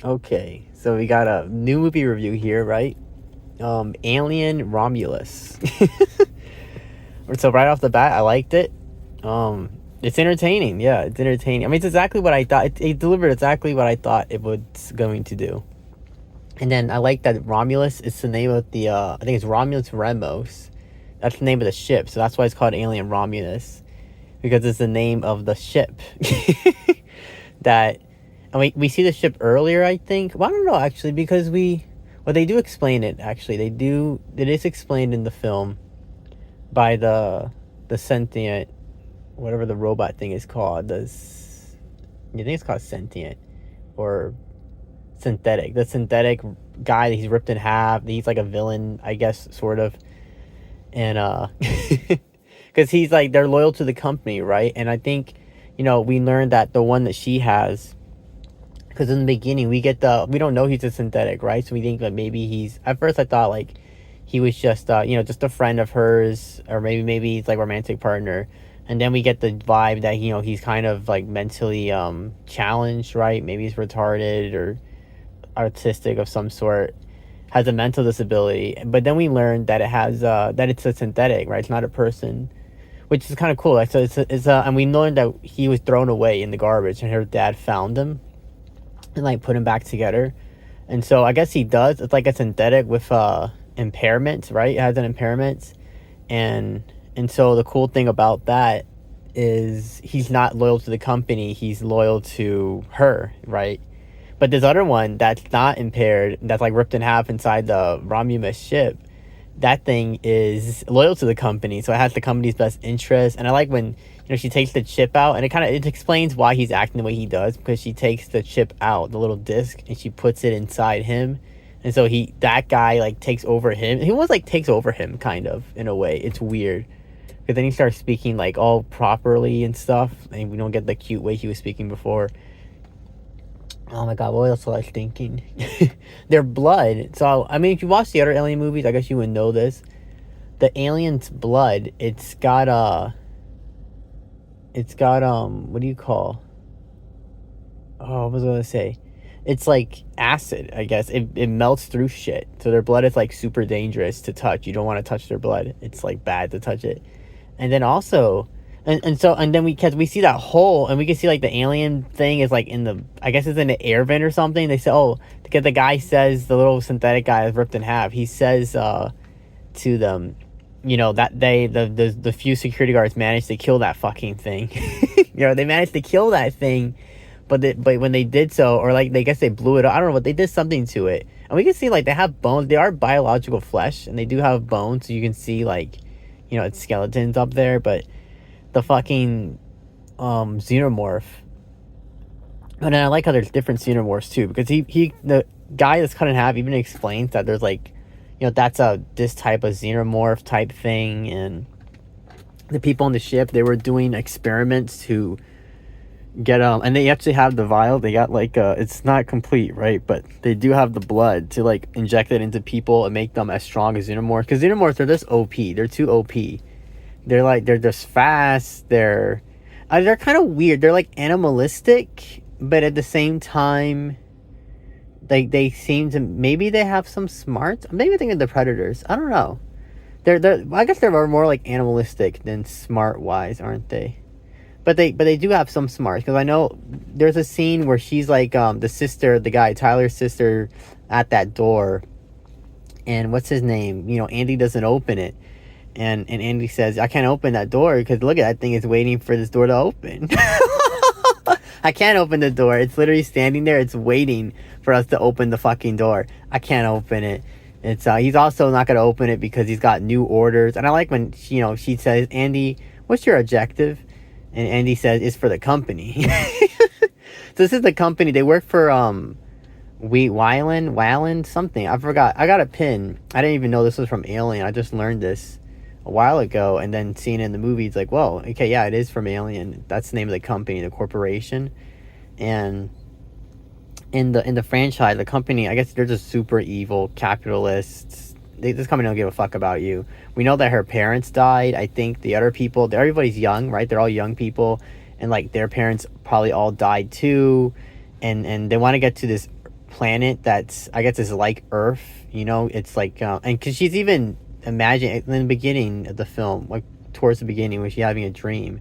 Okay, so we got a new movie review here, right? Alien Romulus. So right off the bat, I liked it. It's entertaining. Yeah, it's entertaining. I mean, it's exactly what I thought. It delivered exactly what I thought it was going to do. And then I like that Romulus is the name of the. I think it's Romulus Remos. That's the name of the ship, so that's why it's called Alien Romulus, because it's the name of the ship. That, and we see the ship earlier, I think. Well, I don't know actually, because well, they do explain it. Actually, they do. It is explained in the film by the sentient, whatever the robot thing is called. You think it's called sentient or synthetic? The synthetic guy that he's ripped in half. He's like a villain, I guess, sort of. And because he's like, they're loyal to the company, right? And I think, we learned that the one that she has, because in the beginning we don't know he's a synthetic, right? So we think that maybe at first I thought like he was just just a friend of hers, or maybe he's like romantic partner. And then we get the vibe that he's kind of like mentally challenged, right? Maybe he's retarded or autistic of some sort, has a mental disability. But then we learned that it's a synthetic, right? It's not a person, which is kind of cool. Like, so and we learned that he was thrown away in the garbage, and her dad found him and like put him back together. And so I guess he does. It's like a synthetic with impairments, right? It has an impairment, and so the cool thing about that is he's not loyal to the company. He's loyal to her, right? But this other one that's not impaired, that's like ripped in half inside the Romulus ship, that thing is loyal to the company, so it has the company's best interest. And I like when she takes the chip out, and it explains why he's acting the way he does, because she takes the chip out, the little disc, and she puts it inside him. And so that guy like takes over him. He almost like takes over him, kind of, in a way. It's weird, because then he starts speaking like all properly and stuff, and we don't get the cute way he was speaking before. Oh my god, what else was I thinking? Their blood. So, I mean, if you watch the other Alien movies, I guess you would know this. The alien's blood, it's got, what do you call? Oh, what was I gonna say? It's like acid, I guess. It melts through shit. So their blood is like super dangerous to touch. You don't want to touch their blood. It's like bad to touch it. And then also, and then we see that hole, and we can see like the alien thing is like I guess it's in the air vent or something. They say, oh, because the guy says, the little synthetic guy is ripped in half. He says to them, that the few security guards managed to kill that fucking thing. They managed to kill that thing, but when they did so, or like they guess they blew it up. I don't know, but they did something to it, and we can see like they have bones. They are biological flesh, and they do have bones, so you can see like, it's skeletons up there, but the fucking xenomorph. And then I like how there's different xenomorphs too, because the guy that's cut in half even explains that there's like, that's this type of xenomorph type thing. And the people on the ship, they were doing experiments to get and they actually have the vial. They got like it's not complete, right, but they do have the blood to like inject it into people and make them as strong as xenomorphs, because xenomorphs are just OP. They're too OP. They're just fast. They're kind of weird. They're like animalistic, but at the same time, like they seem to, maybe they have some smarts. Maybe I'm thinking of the Predators. I don't know. I guess they're more like animalistic than smart wise, aren't they? But they do have some smarts, because I know there's a scene where she's like the sister, the guy Tyler's sister, at that door, and what's his name? Andy doesn't open it. And Andy says, I can't open that door because look at that thing is waiting for this door to open. I can't open the door. It's literally standing there. It's waiting for us to open the fucking door. I can't open it. It's he's also not going to open it because he's got new orders. And I like when, she says, Andy, what's your objective? And Andy says, it's for the company. So this is the company. They work for Wyland, something. I forgot. I got a pin. I didn't even know this was from Alien. I just learned this a while ago, and then seeing it in the movie, it's like, whoa, okay, yeah, it is from Alien. That's the name of the company, the corporation. And in the franchise, the company, I guess they're just super evil capitalists. This company don't give a fuck about you. We know that her parents died. I think the other people, everybody's young, right? They're all young people, and like their parents probably all died too, and they want to get to this planet that's, I guess, is like Earth. You know, it's like, and because she's even imagining in the beginning of the film, like towards the beginning when she's having a dream,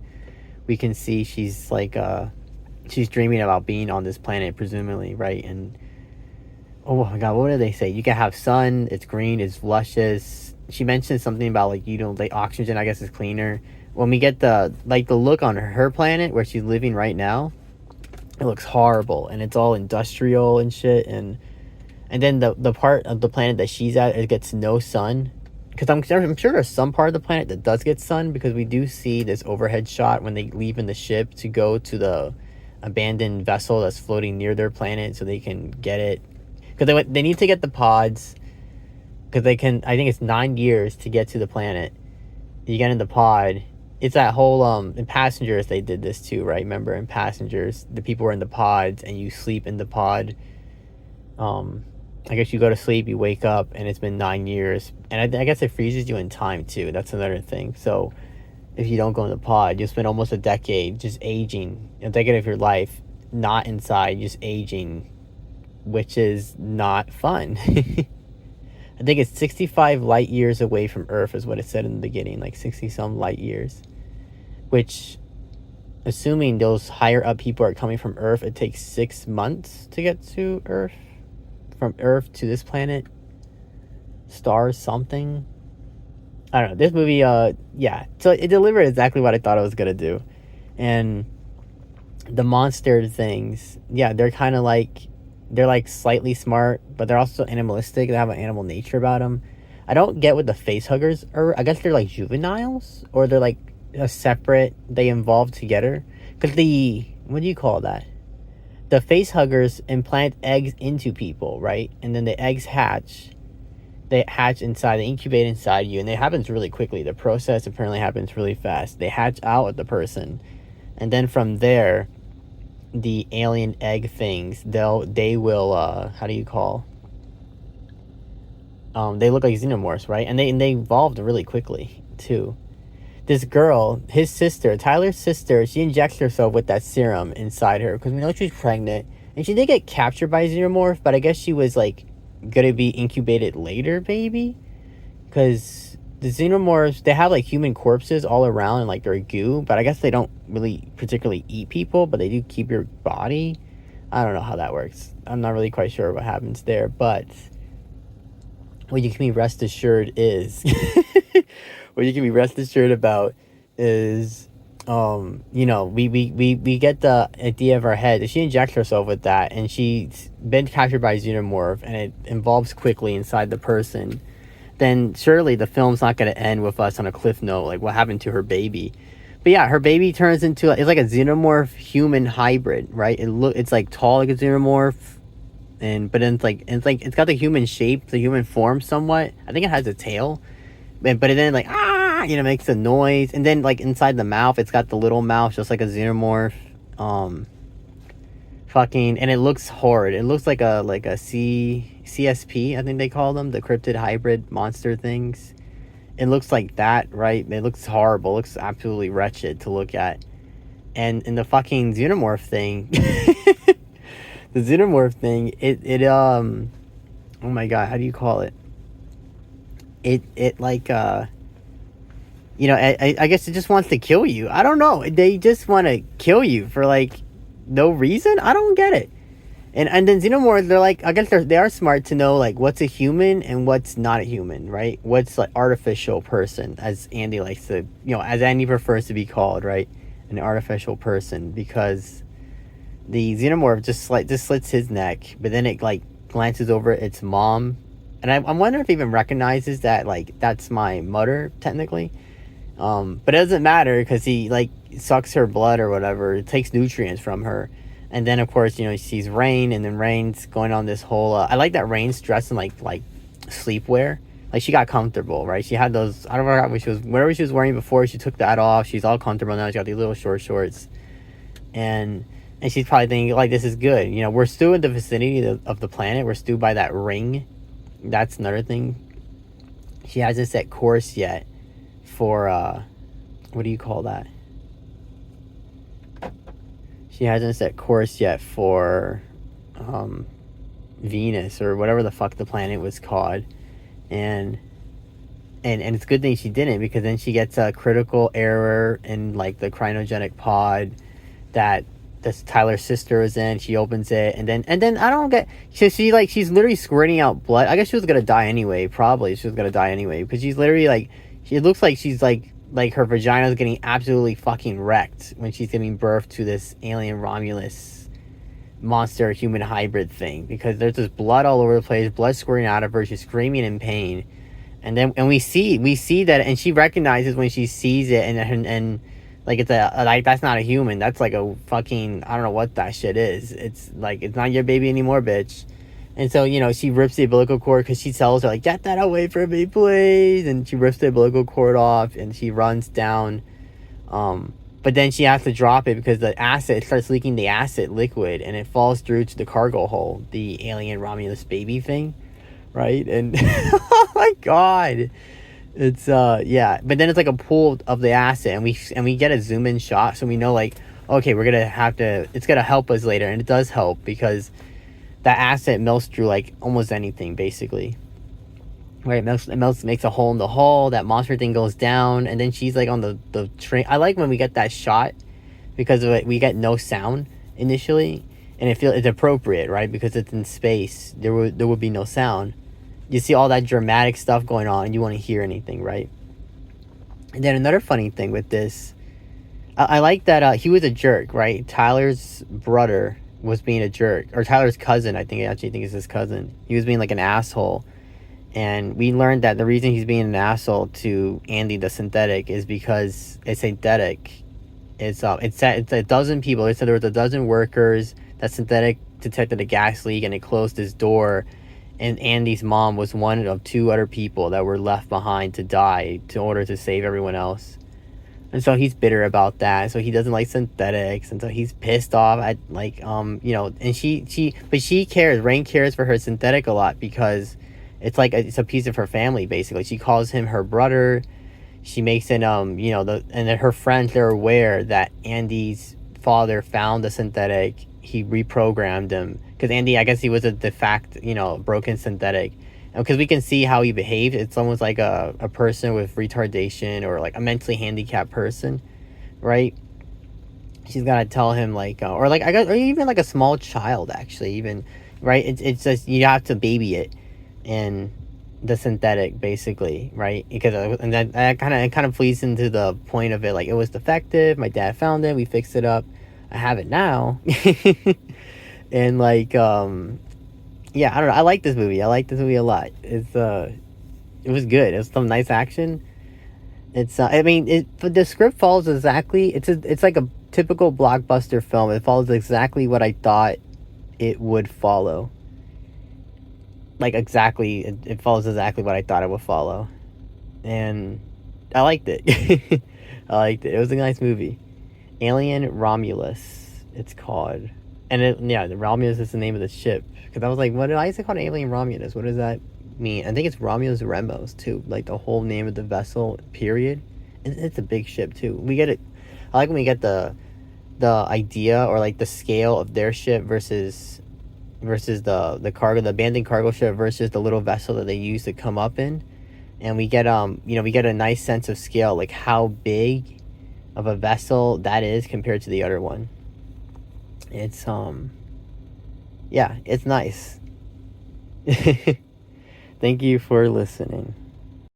we can see she's like, she's dreaming about being on this planet, presumably, right? And oh my god, what did they say? You can have sun, it's green, it's luscious. She mentioned something about like, you know, like oxygen, I guess, is cleaner. When we get the look on her planet where she's living right now, it looks horrible, and it's all industrial and shit. And then the part of the planet that she's at, it gets no sun. Because I'm sure there's some part of the planet that does get sun, because we do see this overhead shot when they leave in the ship to go to the abandoned vessel that's floating near their planet so they can get it. Because they need to get the pods, because they can, I think it's 9 years to get to the planet. You get in the pod. It's that whole, in Passengers, they did this too, right? Remember, in Passengers, the people were in the pods, and you sleep in the pod. I guess you go to sleep, you wake up, and it's been 9 years. And I guess it freezes you in time, too. That's another thing. So, if you don't go in the pod, you'll spend almost a decade just aging. A decade of your life, not inside, just aging, which is not fun. I think it's 65 light years away from Earth is what it said in the beginning, like 60-some light years. Which, assuming those higher up people are coming from Earth, it takes 6 months to get to Earth. From Earth to this planet. Stars something. I don't know. This movie, yeah. So it delivered exactly what I thought it was going to do. And the monster things, yeah, they're kind of like, they're like slightly smart, but they're also animalistic. They have an animal nature about them. I don't get what the face huggers are. I guess they're like juveniles, or they're like a separate, they evolve together. Because what do you call that? The face huggers implant eggs into people, right? And then the eggs hatch. They hatch inside, they incubate inside you, and it happens really quickly. The process apparently happens really fast. They hatch out at the person. And then from there, the alien egg things, they will how do you call, they look like xenomorphs, right? And they evolved really quickly too. This girl, his sister, Tyler's sister, she injects herself with that serum inside her because we know she's pregnant, and she did get captured by a xenomorph, but I guess she was like gonna be incubated later, maybe, because the xenomorphs, they have like human corpses all around and like their goo, but I guess they don't really particularly eat people, but they do keep your body. I don't know how that works. I'm not really quite sure what happens there, but what you can be rest assured is what you can be rest assured about is, you know, we get the idea of our head that she injects herself with that, and she's been captured by a xenomorph, and it evolves quickly inside the person. Then surely the film's not going to end with us on a cliff note, like what happened to her baby. But yeah, her baby turns into, it's like a xenomorph human hybrid, right? It's like tall like a xenomorph, but then it's got the human shape, the human form somewhat. I think it has a tail, but then like makes a noise, and then like inside the mouth, it's got the little mouth just like a xenomorph. And it looks horrid. It looks like a CSP, I think they call them, the cryptid hybrid monster things. It looks like that, right? It looks horrible. It looks absolutely wretched to look at. And the fucking xenomorph thing, the xenomorph thing, oh my god, how do you call it? It like, you know, I guess it just wants to kill you. I don't know. They just want to kill you for like no reason. I don't get it. And then xenomorphs, they're like, I guess they are smart to know like what's a human and what's not a human, right? What's like artificial person, as Andy likes to, as Andy prefers to be called, right? An artificial person, because the xenomorph just slits his neck, but then it like glances over its mom, and I'm wondering if it even recognizes that like that's my mother technically, but it doesn't matter because he like sucks her blood or whatever. It takes nutrients from her. And then, of course, he sees Rain, and then Rain's going on this whole... I like that Rain's dressed in, like sleepwear. Like, she got comfortable, right? She had those... I don't know whatever she was wearing before, she took that off. She's all comfortable now. She's got these little short shorts. And she's probably thinking, like, this is good. We're still in the vicinity of the planet. We're still by that ring. That's another thing. She hasn't set course yet for... what do you call that? She hasn't set course yet for Venus or whatever the fuck the planet was called, and it's a good thing she didn't, because then she gets a critical error in like the cryogenic pod that this Tyler's sister is in. She opens it, and then I don't get, she like, she's literally squirting out blood. I guess she was gonna die anyway. Probably she was gonna die anyway, because she's literally like, it looks like she's like her vagina is getting absolutely fucking wrecked when she's giving birth to this alien Romulus monster human hybrid thing, because there's just blood all over the place, blood squirting out of her. She's screaming in pain, and we see that, and she recognizes when she sees it, and like, it's like, that's not a human, that's like a fucking, I don't know what that shit is. It's like, it's not your baby anymore, bitch. And so, you know, she rips the umbilical cord, because she tells her, like, get that away from me, please. And she rips the umbilical cord off, and she runs down. But then she has to drop it, because the acid, it starts leaking the acid liquid, and it falls through to the cargo hold, the alien Romulus baby thing, right? And oh my god, it's yeah. But then it's like a pool of the acid, and we get a zoom in shot, so we know, like, okay, we're gonna have to, it's gonna help us later, and it does help, because that acid melts through like almost anything, basically. Right, it melts, makes a hole in the hull. That monster thing goes down, and then she's like on the train. I like when we get that shot, because of it, we get no sound initially, and it's appropriate, right? Because it's in space, there would be no sound. You see all that dramatic stuff going on, and you want to hear anything, right? And then another funny thing with this, I like that he was a jerk, right? Tyler's brother was being a jerk, or Tyler's cousin. I actually think it's his cousin. He was being like an asshole. And we learned that the reason he's being an asshole to Andy the synthetic is because it's synthetic. It's a dozen people. They said there was a dozen workers. That synthetic detected a gas leak, and it closed his door. And Andy's mom was one of two other people that were left behind to die in order to save everyone else. And so he's bitter about that. So he doesn't like synthetics, and so he's pissed off at, like, you know. And she cares. Rain cares for her synthetic a lot, because it's like it's a piece of her family, basically. She calls him her brother. She makes it, you know, and then her friends, they're aware that Andy's father found the synthetic. He reprogrammed him, because Andy, I guess he was a de facto, you know, broken synthetic. Because we can see how he behaved. It's almost like a person with retardation, or like a mentally handicapped person, right? She's got to tell him, like, or like, I guess, or even like a small child, actually, even, right? It's just, you have to baby it. And the synthetic, basically, right? Because and that kind of leads into the point of it, like, it was defective, my dad found it, we fixed it up, I have it now. And like, yeah, I don't know, I like this movie a lot. It was good. It was some nice action. It's I mean, the script follows exactly, it's like a typical blockbuster film. It follows exactly what I thought it would follow. Like, exactly, it follows exactly what I thought it would follow. And I liked it. I liked it. It was a nice movie. Alien Romulus, it's called. And yeah, the Romulus is the name of the ship. Because I was like, why is it called Alien Romulus? What does that mean? I think it's Romulus Remos, too. Like, the whole name of the vessel, period. And it's a big ship, too. We get it. I like when we get the idea, or like the scale of their ship versus the cargo, the abandoned cargo ship, versus the little vessel that they use to come up in. And we get you know, we get a nice sense of scale, like how big of a vessel that is compared to the other one. It's yeah, it's nice. Thank you for listening.